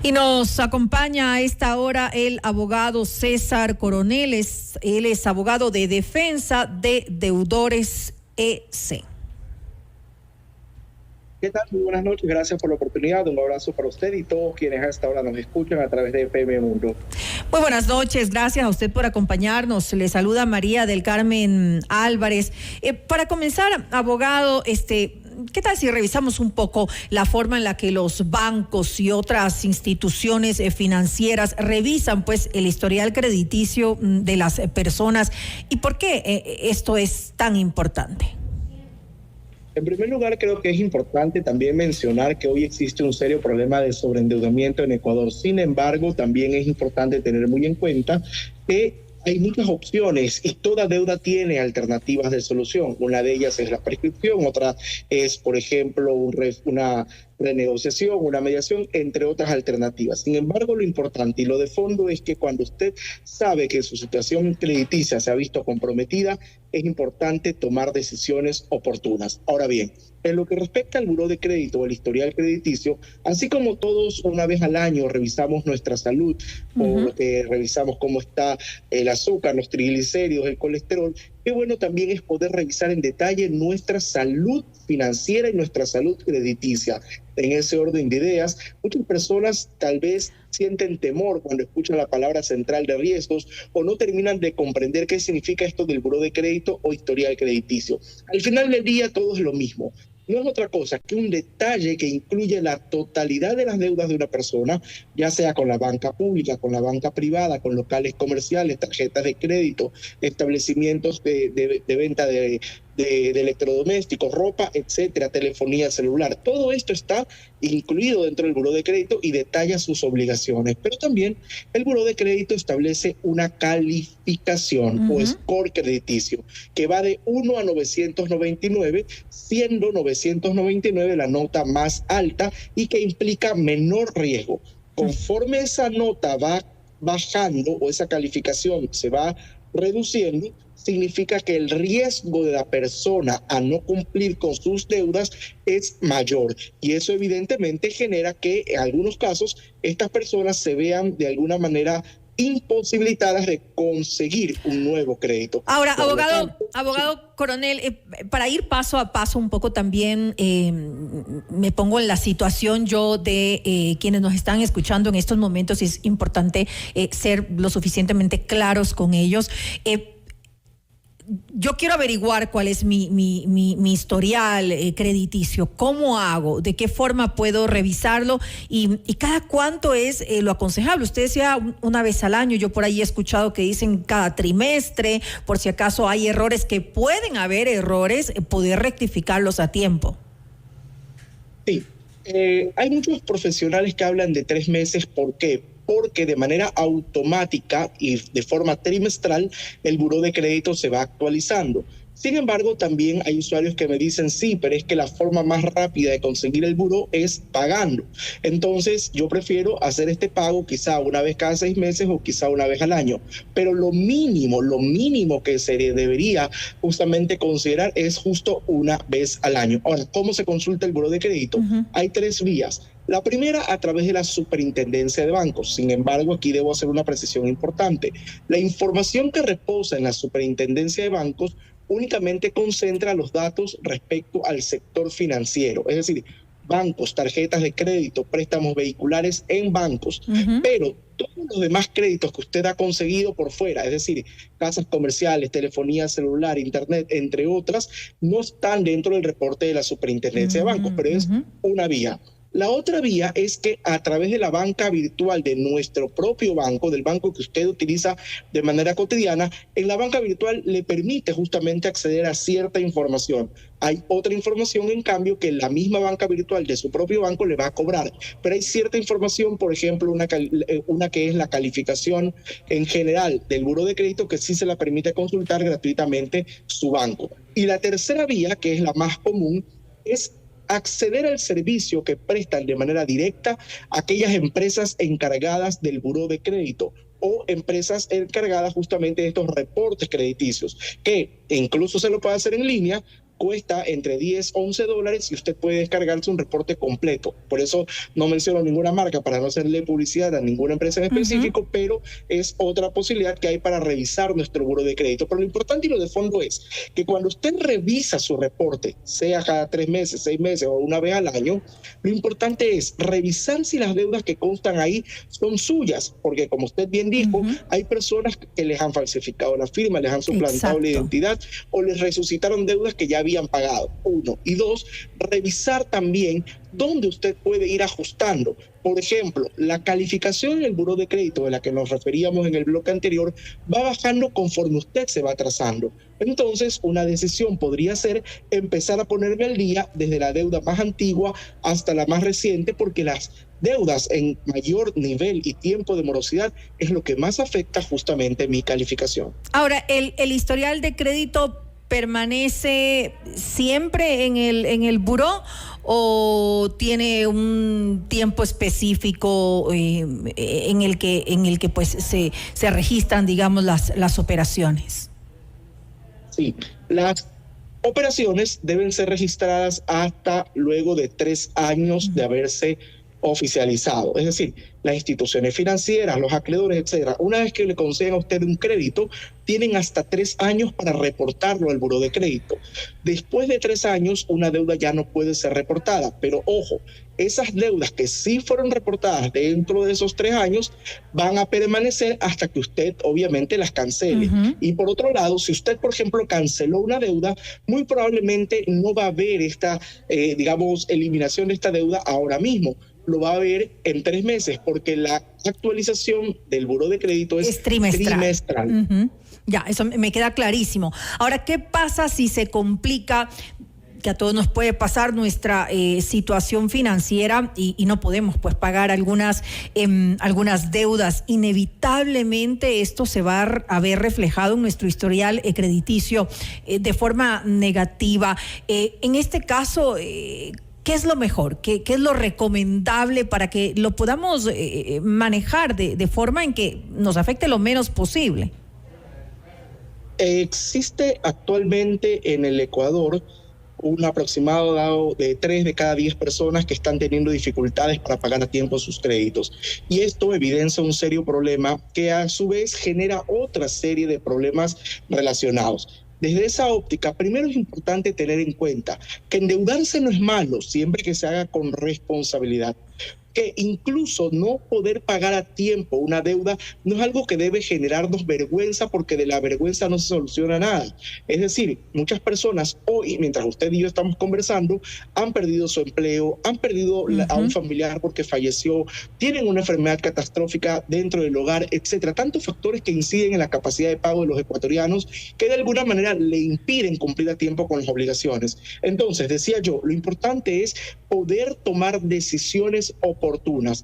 Y nos acompaña a esta hora el abogado César Coronel. Él es abogado de defensa de deudores EC. ¿Qué tal? Muy buenas noches, gracias por la oportunidad. Un abrazo para usted y todos quienes a esta hora nos escuchan a través de FM Mundo. Muy buenas noches, gracias a usted por acompañarnos. Le saluda María del Carmen Álvarez. Para comenzar, abogado, ¿qué tal si revisamos un poco la forma en la que los bancos y otras instituciones financieras revisan pues el historial crediticio de las personas y por qué esto es tan importante? En primer lugar, creo que es importante también mencionar que hoy existe un serio problema de sobreendeudamiento en Ecuador. Sin embargo, también es importante tener muy en cuenta que hay muchas opciones y toda deuda tiene alternativas de solución. Una de ellas es la prescripción, otra es, por ejemplo, una renegociación, una mediación, entre otras alternativas. Sin embargo, lo importante y lo de fondo es que cuando usted sabe que su situación crediticia se ha visto comprometida, es importante tomar decisiones oportunas. Ahora bien, en lo que respecta al buró de crédito o el historial crediticio, así como todos una vez al año revisamos nuestra salud, porque revisamos cómo está el azúcar, los triglicéridos, el colesterol, qué bueno también es poder revisar en detalle nuestra salud financiera y nuestra salud crediticia. En ese orden de ideas, muchas personas tal vez sienten temor cuando escuchan la palabra central de riesgos o no terminan de comprender qué significa esto del buró de crédito o historial crediticio. Al final del día todo es lo mismo. No es otra cosa que un detalle que incluye la totalidad de las deudas de una persona, ya sea con la banca pública, con la banca privada, con locales comerciales, tarjetas de crédito, establecimientos de venta de electrodomésticos, ropa, etcétera, telefonía celular. Todo esto está incluido dentro del buró de crédito y detalla sus obligaciones. Pero también el buró de crédito establece una calificación o score crediticio que va de 1 a 999, siendo 999 la nota más alta y que implica menor riesgo. Conforme esa nota va bajando o esa calificación se va reduciendo, significa que el riesgo de la persona a no cumplir con sus deudas es mayor. Y eso evidentemente genera que en algunos casos estas personas se vean de alguna imposibilitadas de conseguir un nuevo crédito. Ahora, abogado Coronel, para ir paso a paso un poco también, me pongo en la situación yo de quienes nos están escuchando en estos momentos y es importante ser lo suficientemente claros con ellos. Yo quiero averiguar cuál es mi historial crediticio, cómo hago, de qué forma puedo revisarlo y cada cuánto es lo aconsejable. Usted decía una vez al año, yo por ahí he escuchado que dicen cada trimestre, por si acaso hay errores, que pueden haber errores, poder rectificarlos a tiempo. Sí, hay muchos profesionales que hablan de 3 meses. ¿Por qué? Porque de manera automática y de forma trimestral el buró de crédito se va actualizando. Sin embargo, también hay usuarios que me dicen, sí, pero es que la forma más rápida de conseguir el buró es pagando. Entonces, yo prefiero hacer este pago quizá una vez cada 6 meses o quizá una vez al año. Pero lo mínimo que se debería justamente considerar es justo una vez al año. Ahora, ¿cómo se consulta el buró de crédito? Hay 3 vías. La primera, a través de la Superintendencia de Bancos. Sin embargo, aquí debo hacer una precisión importante. La información que reposa en la Superintendencia de Bancos únicamente concentra los datos respecto al sector financiero, es decir, bancos, tarjetas de crédito, préstamos vehiculares en bancos, pero todos los demás créditos que usted ha conseguido por fuera, es decir, casas comerciales, telefonía celular, internet, entre otras, no están dentro del reporte de la Superintendencia de Bancos, pero es una vía. La otra vía es que a través de la banca virtual de nuestro propio banco, del banco que usted utiliza de manera cotidiana, en la banca virtual le permite justamente acceder a cierta información. Hay otra información, en cambio, que la misma banca virtual de su propio banco le va a cobrar. Pero hay cierta información, por ejemplo, una que es la calificación en general del buró de crédito, que sí se la permite consultar gratuitamente su banco. Y la tercera vía, que es la más común, es acceder al servicio que prestan de manera directa aquellas empresas encargadas del buró de crédito o empresas encargadas justamente de estos reportes crediticios, que incluso se lo puede hacer en línea cuesta entre 10 11 dólares y usted puede descargarse un reporte completo. Por eso no menciono ninguna marca para no hacerle publicidad a ninguna empresa en específico, pero es otra posibilidad que hay para revisar nuestro buro de crédito. Pero lo importante y lo de fondo es que cuando usted revisa su reporte, sea cada 3 meses, 6 meses o una vez al año, lo importante es revisar si las deudas que constan ahí son suyas, porque como usted bien dijo, hay personas que les han falsificado la firma, les han suplantado la identidad o les resucitaron deudas que ya habían pagado. 1. Y 2, revisar también dónde usted puede ir ajustando. Por ejemplo, la calificación en el buró de crédito de la que nos referíamos en el bloque anterior va bajando conforme usted se va atrasando. Entonces, una decisión podría ser empezar a ponerme al día desde la deuda más antigua hasta la más reciente, porque las deudas en mayor nivel y tiempo de morosidad es lo que más afecta justamente mi calificación. Ahora, el historial de crédito permanece siempre en el buró o tiene un tiempo específico en el que pues se registran, digamos, las operaciones? Sí, las operaciones deben ser registradas hasta luego de 3 años de haberse oficializado. Es decir, las instituciones financieras, los acreedores, etcétera, una vez que le conceden a usted un crédito, tienen hasta 3 años para reportarlo al buró de crédito. Después de 3 años, una deuda ya no puede ser reportada, pero ojo, esas deudas que sí fueron reportadas dentro de esos 3 años van a permanecer hasta que usted obviamente las cancele. Y por otro lado, si usted, por ejemplo, canceló una deuda, muy probablemente no va a haber esta, eliminación de esta deuda ahora mismo. Lo va a ver en 3 meses, porque la actualización del buró de crédito es trimestral. Ya, eso me queda clarísimo. Ahora, ¿qué pasa si se complica, que a todos nos puede pasar, nuestra situación financiera y no podemos pues pagar algunas deudas? Inevitablemente esto se va a ver reflejado en nuestro historial crediticio de forma negativa. En este caso, ¿qué es lo mejor? ¿Qué es lo recomendable para que lo podamos manejar de forma en que nos afecte lo menos posible? Existe actualmente en el Ecuador un aproximado de 3 de cada 10 personas que están teniendo dificultades para pagar a tiempo sus créditos. Y esto evidencia un serio problema que a su vez genera otra serie de problemas relacionados. Desde esa óptica, primero es importante tener en cuenta que endeudarse no es malo siempre que se haga con responsabilidad. Que incluso no poder pagar a tiempo una deuda no es algo que debe generarnos vergüenza, porque de la vergüenza no se soluciona nada. Es decir, muchas personas hoy, mientras usted y yo estamos conversando, han perdido su empleo, han perdido a un familiar porque falleció, tienen una enfermedad catastrófica dentro del hogar, etcétera. Tantos factores que inciden en la capacidad de pago de los ecuatorianos que de alguna manera le impiden cumplir a tiempo con las obligaciones. Entonces, decía yo, lo importante es poder tomar decisiones oportunas.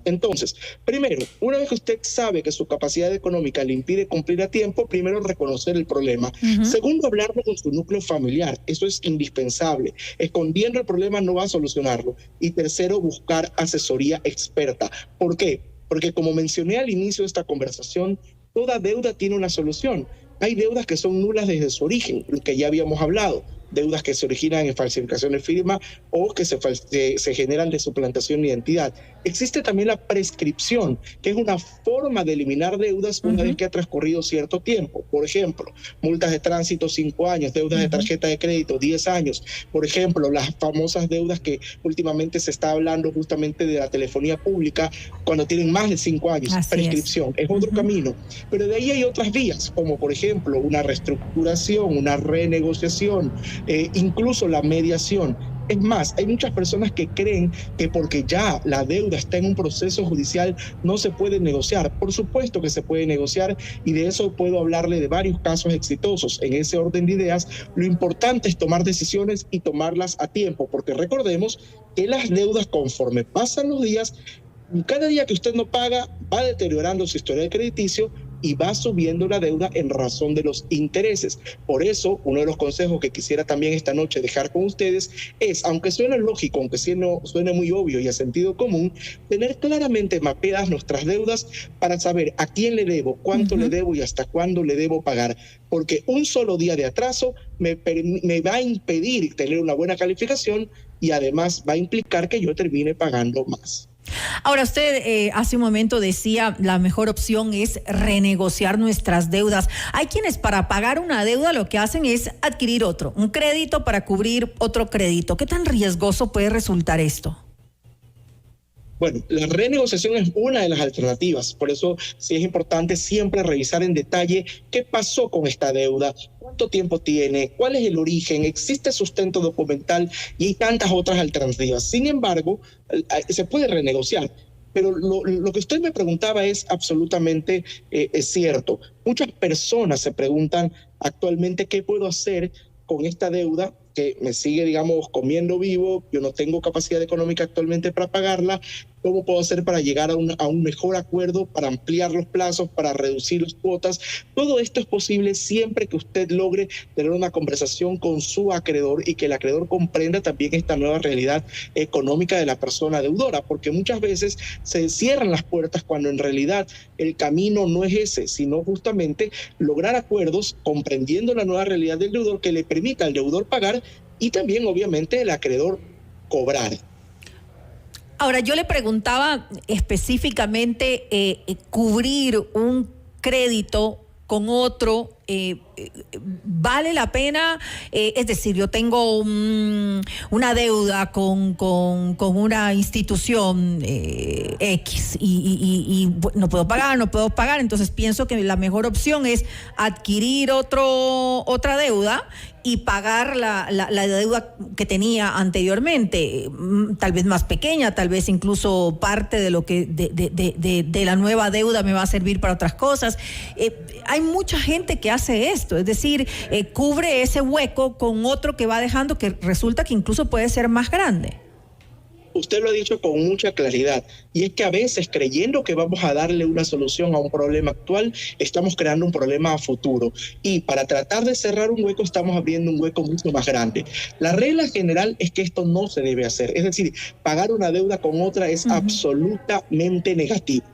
Entonces, primero, una vez que usted sabe que su capacidad económica le impide cumplir a tiempo, primero reconocer el problema. Segundo, hablarlo con su núcleo familiar. Eso es indispensable. Escondiendo el problema no va a solucionarlo. Y tercero, buscar asesoría experta. ¿Por qué? Porque como mencioné al inicio de esta conversación, toda deuda tiene una solución. Hay deudas que son nulas desde su origen, lo que ya habíamos hablado. Deudas que se originan en falsificación de firma o que se generan de suplantación de identidad. Existe también la prescripción, que es una forma de eliminar deudas una vez que ha transcurrido cierto tiempo. Por ejemplo, multas de tránsito 5 años, deudas de tarjeta de crédito 10 años. Por ejemplo, las famosas deudas que últimamente se está hablando justamente de la telefonía pública cuando tienen más de 5 años. Así prescripción es otro camino. Pero de ahí hay otras vías, como por ejemplo una reestructuración, una renegociación, incluso la mediación. Es más, hay muchas personas que creen que porque ya la deuda está en un proceso judicial no se puede negociar. Por supuesto que se puede negociar, y de eso puedo hablarle de varios casos exitosos. En ese orden de ideas, lo importante es tomar decisiones y tomarlas a tiempo, porque recordemos que las deudas, conforme pasan los días, cada día que usted no paga va deteriorando su historial crediticio, y va subiendo la deuda en razón de los intereses. Por eso, uno de los consejos que quisiera también esta noche dejar con ustedes es, aunque suene lógico, aunque suene muy obvio y a sentido común, tener claramente mapeadas nuestras deudas para saber a quién le debo, cuánto le debo y hasta cuándo le debo pagar. Porque un solo día de atraso me va a impedir tener una buena calificación y además va a implicar que yo termine pagando más. Ahora, usted hace un momento decía, la mejor opción es renegociar nuestras deudas. Hay quienes para pagar una deuda lo que hacen es adquirir un crédito para cubrir otro crédito. ¿Qué tan riesgoso puede resultar esto? Bueno, la renegociación es una de las alternativas, por eso sí es importante siempre revisar en detalle qué pasó con esta deuda, cuánto tiempo tiene, cuál es el origen, existe sustento documental y hay tantas otras alternativas. Sin embargo, se puede renegociar. Pero lo que usted me preguntaba es absolutamente es cierto. Muchas personas se preguntan actualmente qué puedo hacer con esta deuda que me sigue, digamos, comiendo vivo, yo no tengo capacidad económica actualmente para pagarla, ¿cómo puedo hacer para llegar a un mejor acuerdo, para ampliar los plazos, para reducir las cuotas? Todo esto es posible siempre que usted logre tener una conversación con su acreedor y que el acreedor comprenda también esta nueva realidad económica de la persona deudora, porque muchas veces se cierran las puertas cuando en realidad el camino no es ese, sino justamente lograr acuerdos comprendiendo la nueva realidad del deudor que le permita al deudor pagar y también obviamente el acreedor cobrar. Ahora, yo le preguntaba específicamente cubrir un crédito con otro, ¿vale la pena? Es decir, yo tengo una deuda con una institución X y no puedo pagar, entonces pienso que la mejor opción es adquirir otra deuda y pagar la deuda que tenía anteriormente, tal vez más pequeña, tal vez incluso parte de lo que de la nueva deuda me va a servir para otras cosas. Hay mucha gente que hace esto, es decir, cubre ese hueco con otro que va dejando que resulta que incluso puede ser más grande. Usted lo ha dicho con mucha claridad, y es que a veces creyendo que vamos a darle una solución a un problema actual, estamos creando un problema a futuro, y para tratar de cerrar un hueco estamos abriendo un hueco mucho más grande. La regla general es que esto no se debe hacer, es decir, pagar una deuda con otra es absolutamente negativo.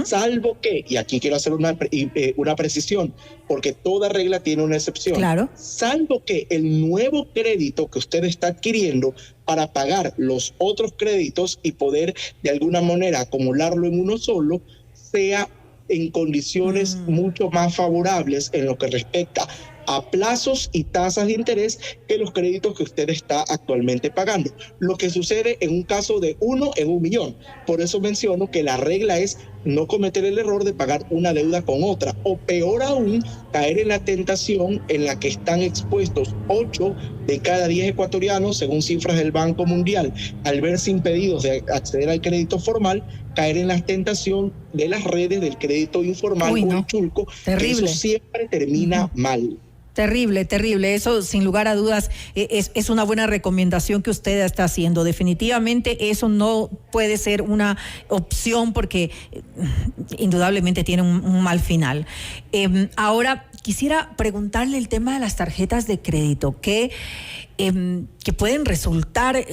Salvo que, y aquí quiero hacer una precisión, porque toda regla tiene una excepción. Claro. Salvo que el nuevo crédito que usted está adquiriendo para pagar los otros créditos y poder de alguna manera acumularlo en uno solo, sea en condiciones mucho más favorables en lo que respecta a plazos y tasas de interés que los créditos que usted está actualmente pagando. Lo que sucede en un caso de 1 en 1.000.000. Por eso menciono que la regla es no cometer el error de pagar una deuda con otra, o peor aún, caer en la tentación en la que están expuestos 8 de cada 10 ecuatorianos, según cifras del Banco Mundial, al verse impedidos de acceder al crédito formal, caer en la tentación de las redes del crédito informal o el chulco. Terrible. Eso siempre termina mal. Terrible, terrible. Eso, sin lugar a dudas, es una buena recomendación que usted está haciendo. Definitivamente eso no puede ser una opción porque indudablemente tiene un mal final. Ahora, quisiera preguntarle el tema de las tarjetas de crédito, que pueden resultar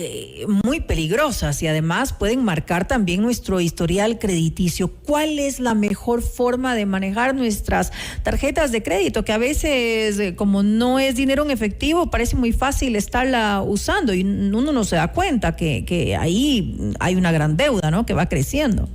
muy peligrosas y además pueden marcar también nuestro historial crediticio. ¿Cuál es la mejor forma de manejar nuestras tarjetas de crédito? Que a veces, como no es dinero en efectivo, parece muy fácil estarla usando y uno no se da cuenta que ahí hay una gran deuda, ¿no?, que va creciendo.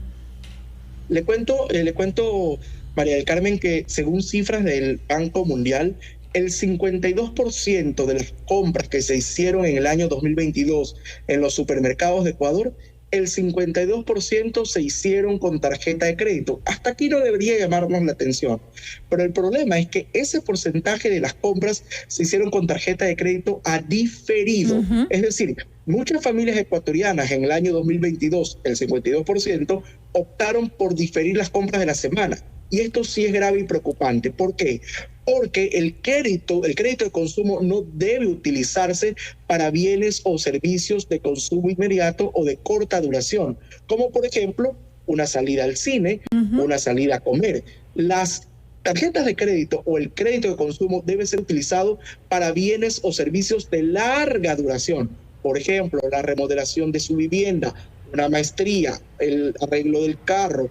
Le cuento, María del Carmen, que según cifras del Banco Mundial, el 52% de las compras que se hicieron en el año 2022 en los supermercados de Ecuador, el 52% se hicieron con tarjeta de crédito. Hasta aquí no debería llamarnos la atención. Pero el problema es que ese porcentaje de las compras se hicieron con tarjeta de crédito a diferido. Es decir, muchas familias ecuatorianas en el año 2022, el 52%, optaron por diferir las compras de la semana. Y esto sí es grave y preocupante. ¿Por qué? Porque el crédito de consumo no debe utilizarse para bienes o servicios de consumo inmediato o de corta duración, como por ejemplo una salida al cine, una salida a comer. Las tarjetas de crédito o el crédito de consumo debe ser utilizado para bienes o servicios de larga duración. Por ejemplo, la remodelación de su vivienda, una maestría, el arreglo del carro,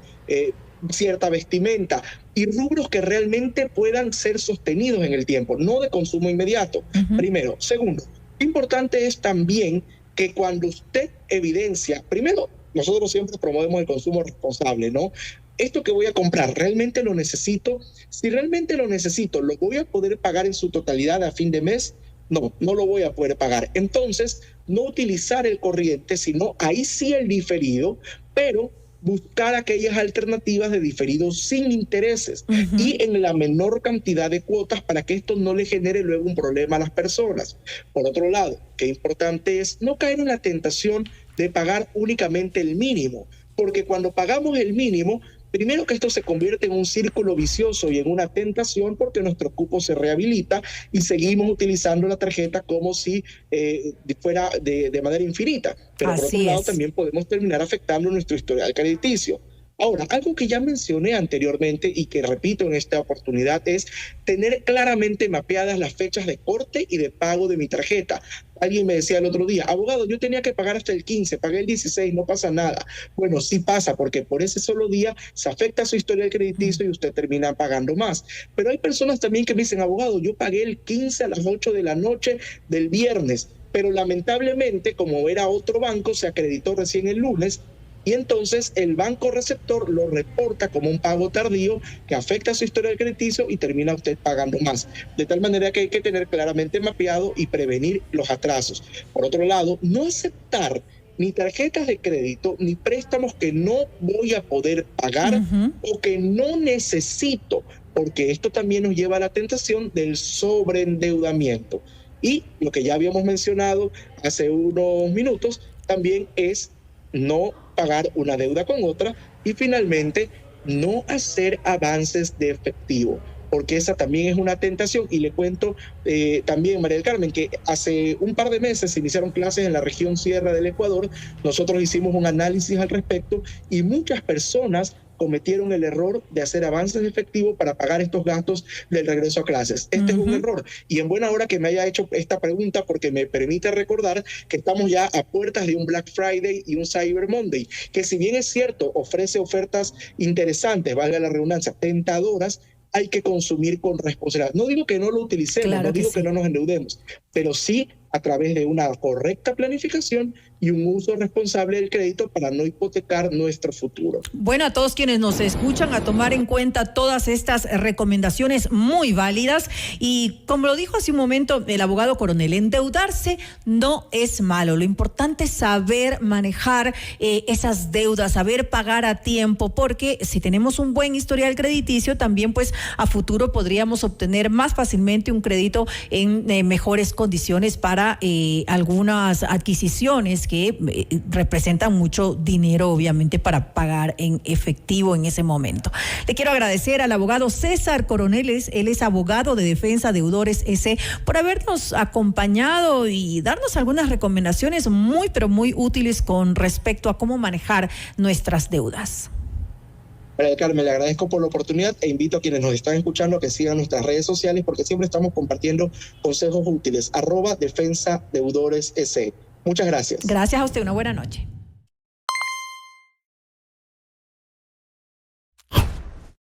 cierta vestimenta y rubros que realmente puedan ser sostenidos en el tiempo, no de consumo inmediato. Primero. Segundo, importante es también que cuando usted evidencia, primero, nosotros siempre promovemos el consumo responsable, ¿no? Esto que voy a comprar, ¿realmente lo necesito? Si realmente lo necesito, ¿lo voy a poder pagar en su totalidad a fin de mes? No, no lo voy a poder pagar. Entonces, no utilizar el corriente, sino ahí sí el diferido, pero buscar aquellas alternativas de diferido sin intereses y en la menor cantidad de cuotas para que esto no le genere luego un problema a las personas. Por otro lado, qué importante es no caer en la tentación de pagar únicamente el mínimo, porque cuando pagamos el mínimo, primero que esto se convierte en un círculo vicioso y en una tentación porque nuestro cupo se rehabilita y seguimos utilizando la tarjeta como si fuera de manera infinita. Pero por otro lado también podemos terminar afectando nuestro historial crediticio. Ahora, algo que ya mencioné anteriormente y que repito en esta oportunidad es tener claramente mapeadas las fechas de corte y de pago de mi tarjeta. Alguien me decía el otro día, abogado, yo tenía que pagar hasta el 15, pagué el 16, no pasa nada. Bueno, sí pasa, porque por ese solo día se afecta su historial crediticio y usted termina pagando más. Pero hay personas también que me dicen, abogado, yo pagué el 15 a las 8 de la noche del viernes, pero lamentablemente, como era otro banco, se acreditó recién el lunes, y entonces el banco receptor lo reporta como un pago tardío que afecta su historial crediticio y termina usted pagando más. De tal manera que hay que tener claramente mapeado y prevenir los atrasos. Por otro lado, no aceptar ni tarjetas de crédito ni préstamos que no voy a poder pagar o que no necesito, porque esto también nos lleva a la tentación del sobreendeudamiento. Y lo que ya habíamos mencionado hace unos minutos también es no pagar una deuda con otra y finalmente no hacer avances de efectivo, porque esa también es una tentación. Y le cuento también, María del Carmen, que hace un par de meses se iniciaron clases en la región Sierra del Ecuador. Nosotros hicimos un análisis al respecto y muchas personas cometieron el error de hacer avances de efectivo para pagar estos gastos del regreso a clases. Este es un error. Y en buena hora que me haya hecho esta pregunta, porque me permite recordar que estamos ya a puertas de un Black Friday y un Cyber Monday, que si bien es cierto, ofrece ofertas interesantes, valga la redundancia, tentadoras, hay que consumir con responsabilidad. No digo que no lo utilicemos, claro, no digo que no nos endeudemos, pero sí a través de una correcta planificación y un uso responsable del crédito para no hipotecar nuestro futuro. Bueno, a todos quienes nos escuchan, a tomar en cuenta todas estas recomendaciones muy válidas y como lo dijo hace un momento el abogado Coronel, endeudarse no es malo, lo importante es saber manejar esas deudas, saber pagar a tiempo, porque si tenemos un buen historial crediticio también pues a futuro podríamos obtener más fácilmente un crédito en mejores condiciones para algunas adquisiciones que representan mucho dinero, obviamente, para pagar en efectivo en ese momento. Le quiero agradecer al abogado César Coronel, él es abogado de Defensa Deudores S, por habernos acompañado y darnos algunas recomendaciones muy, pero muy útiles con respecto a cómo manejar nuestras deudas. María Carmen, le agradezco por la oportunidad e invito a quienes nos están escuchando a que sigan nuestras redes sociales porque siempre estamos compartiendo consejos útiles. @Defensa Deudores S. Muchas gracias. Gracias a usted, una buena noche.